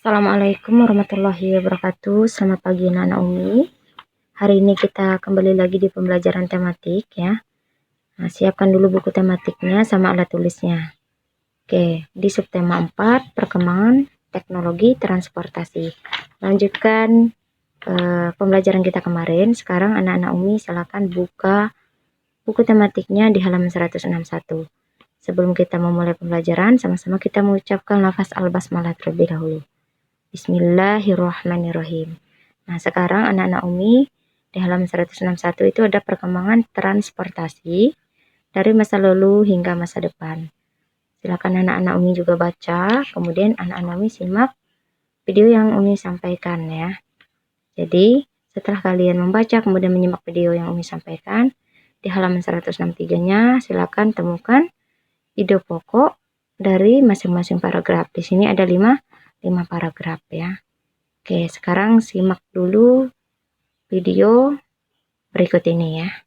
Assalamualaikum warahmatullahi wabarakatuh. Selamat pagi anak-anak Umi. Hari ini kita kembali lagi di pembelajaran tematik ya. Nah, siapkan dulu buku tematiknya sama alat tulisnya. Oke, di subtema 4, perkembangan teknologi transportasi. Lanjutkan pembelajaran kita kemarin. Sekarang anak-anak Umi silakan buka buku tematiknya di halaman 161. Sebelum kita memulai pembelajaran, sama-sama kita mengucapkan lafaz al-basmalah terlebih dahulu. Bismillahirrahmanirrahim. Nah, sekarang anak-anak Umi di halaman 161 itu ada perkembangan transportasi dari masa lalu hingga masa depan. Silakan anak-anak Umi juga baca, kemudian anak-anak Umi simak video yang Umi sampaikan ya. Jadi, setelah kalian membaca kemudian menyimak video yang Umi sampaikan, di halaman 163-nya silakan temukan ide pokok dari masing-masing paragraf. Di sini ada 5 paragraf ya. Oke, sekarang simak dulu video berikut ini ya.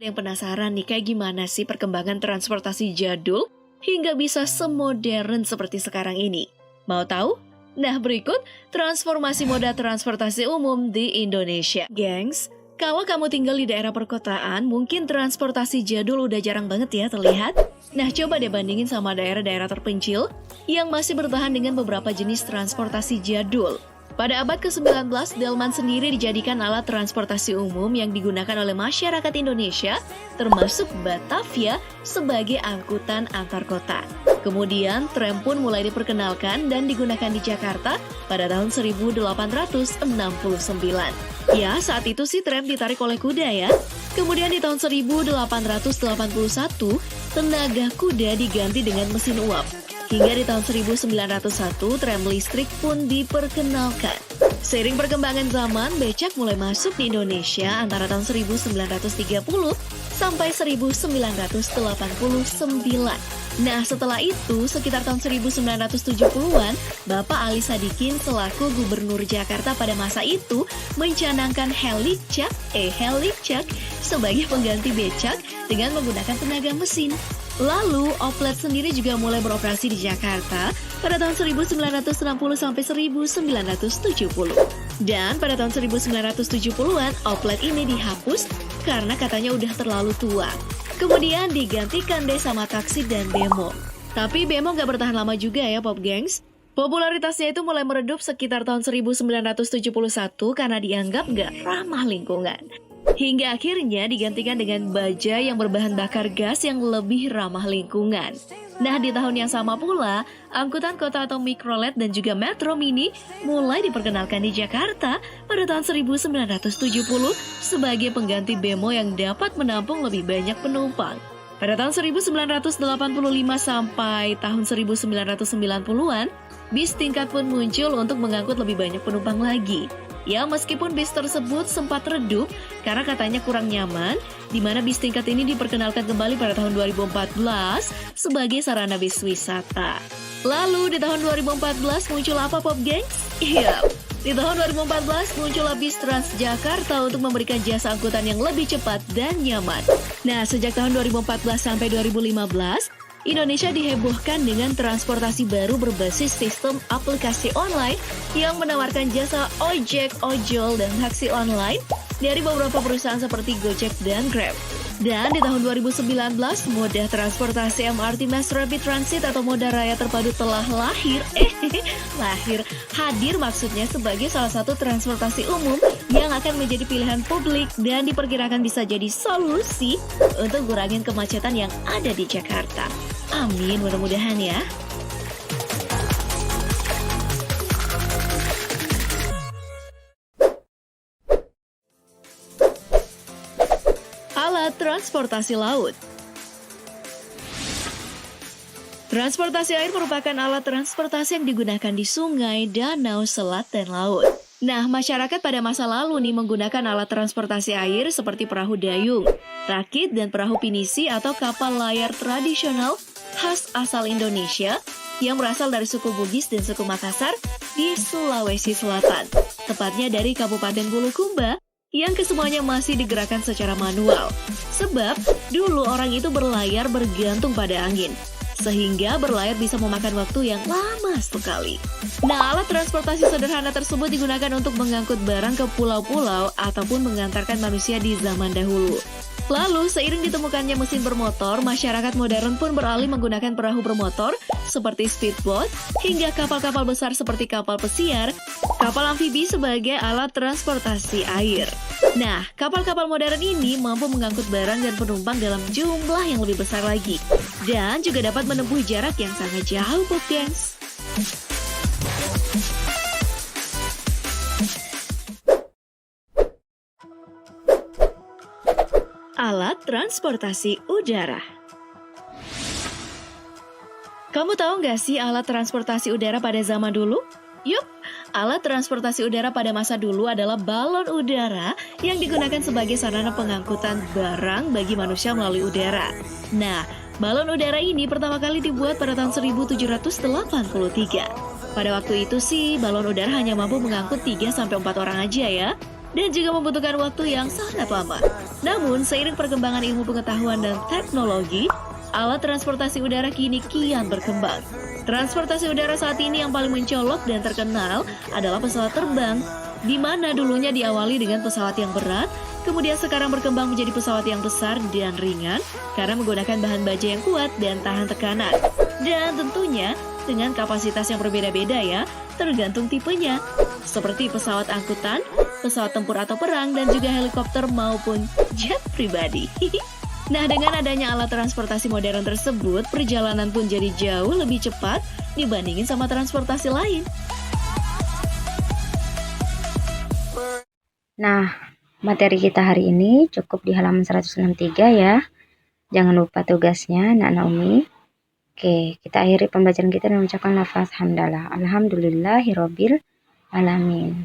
Yang penasaran nih kayak gimana sih perkembangan transportasi jadul hingga bisa semodern seperti sekarang ini? Mau tahu? Nah, berikut transformasi moda transportasi umum di Indonesia. Gengs, kalau kamu tinggal di daerah perkotaan, mungkin transportasi jadul udah jarang banget ya terlihat. Nah, coba deh bandingin sama daerah-daerah terpencil yang masih bertahan dengan beberapa jenis transportasi jadul. Pada abad ke-19, delman sendiri dijadikan alat transportasi umum yang digunakan oleh masyarakat Indonesia, termasuk Batavia, sebagai angkutan antar kota. Kemudian, tram pun mulai diperkenalkan dan digunakan di Jakarta pada tahun 1869. Ya, saat itu sih tram ditarik oleh kuda ya. Kemudian di tahun 1881, tenaga kuda diganti dengan mesin uap. Hingga di tahun 1901, tram listrik pun diperkenalkan. Seiring perkembangan zaman, becak mulai masuk di Indonesia antara tahun 1930 sampai 1989. Nah, setelah itu, sekitar tahun 1970-an, Bapak Ali Sadikin selaku Gubernur Jakarta pada masa itu mencanangkan helicak sebagai pengganti becak dengan menggunakan tenaga mesin. Lalu, oplet sendiri juga mulai beroperasi di Jakarta pada tahun 1960 sampai 1970. Dan pada tahun 1970-an, oplet ini dihapus karena katanya udah terlalu tua. Kemudian digantikan deh sama taksi dan bemo. Tapi bemo gak bertahan lama juga ya, Pop Gengs. Popularitasnya itu mulai meredup sekitar tahun 1971 karena dianggap gak ramah lingkungan. Hingga akhirnya digantikan dengan baja yang berbahan bakar gas yang lebih ramah lingkungan. Nah, di tahun yang sama pula, angkutan kota atau mikrolet dan juga metro mini mulai diperkenalkan di Jakarta pada tahun 1970 sebagai pengganti bemo yang dapat menampung lebih banyak penumpang. Pada tahun 1985 sampai tahun 1990-an, bis tingkat pun muncul untuk mengangkut lebih banyak penumpang lagi. Ya, meskipun bis tersebut sempat redup karena katanya kurang nyaman, di mana bis tingkat ini diperkenalkan kembali pada tahun 2014 sebagai sarana bis wisata. Lalu di tahun 2014 muncul apa, Pop Gengs? Iya, di tahun 2014 muncullah bis Transjakarta untuk memberikan jasa angkutan yang lebih cepat dan nyaman. Nah, sejak tahun 2014 sampai 2015, Indonesia dihebohkan dengan transportasi baru berbasis sistem aplikasi online yang menawarkan jasa ojek, ojol, dan taksi online dari beberapa perusahaan seperti Gojek dan Grab. Dan di tahun 2019, moda transportasi MRT Mass Rapid Transit atau moda raya terpadu telah hadir maksudnya sebagai salah satu transportasi umum yang akan menjadi pilihan publik dan diperkirakan bisa jadi solusi untuk kurangin kemacetan yang ada di Jakarta. Amin, mudah-mudahan ya. Alat transportasi laut. Transportasi air merupakan alat transportasi yang digunakan di sungai, danau, selat, dan laut. Nah, masyarakat pada masa lalu nih menggunakan alat transportasi air seperti perahu dayung, rakit, dan perahu pinisi atau kapal layar tradisional khas asal Indonesia yang berasal dari suku Bugis dan suku Makassar di Sulawesi Selatan, tepatnya dari Kabupaten Bulukumba, yang kesemuanya masih digerakkan secara manual. Sebab dulu orang itu berlayar bergantung pada angin. sehingga berlayar bisa memakan waktu yang lama sekali. Nah, alat transportasi sederhana tersebut digunakan untuk mengangkut barang ke pulau-pulau ataupun mengantarkan manusia di zaman dahulu. Lalu, seiring ditemukannya mesin bermotor, masyarakat modern pun beralih menggunakan perahu bermotor seperti speedboat hingga kapal-kapal besar seperti kapal pesiar, kapal amfibi sebagai alat transportasi air. Nah, kapal-kapal modern ini mampu mengangkut barang dan penumpang dalam jumlah yang lebih besar lagi. Dan juga dapat menempuh jarak yang sangat jauh, Pop Gengs. Alat transportasi udara. Kamu tahu nggak sih alat transportasi udara pada zaman dulu? Yup, alat transportasi udara pada masa dulu adalah balon udara yang digunakan sebagai sarana pengangkutan barang bagi manusia melalui udara. Nah, balon udara ini pertama kali dibuat pada tahun 1783. Pada waktu itu sih, balon udara hanya mampu mengangkut 3-4 orang aja ya, dan juga membutuhkan waktu yang sangat lama. Namun, seiring perkembangan ilmu pengetahuan dan teknologi, alat transportasi udara kini kian berkembang. Transportasi udara saat ini yang paling mencolok dan terkenal adalah pesawat terbang, di mana dulunya diawali dengan pesawat yang berat, kemudian sekarang berkembang menjadi pesawat yang besar dan ringan karena menggunakan bahan baja yang kuat dan tahan tekanan. Dan tentunya dengan kapasitas yang berbeda-beda ya, tergantung tipenya. Seperti pesawat angkutan, pesawat tempur atau perang, dan juga helikopter maupun jet pribadi. Nah, dengan adanya alat transportasi modern tersebut, perjalanan pun jadi jauh lebih cepat dibandingin sama transportasi lain. Nah, materi kita hari ini cukup di halaman 163 ya. Jangan lupa tugasnya, Nak Naomi. Oke, kita akhiri pembelajaran kita dengan mengucapkan lafaz hamdalah. Alhamdulillahirabbil alamin.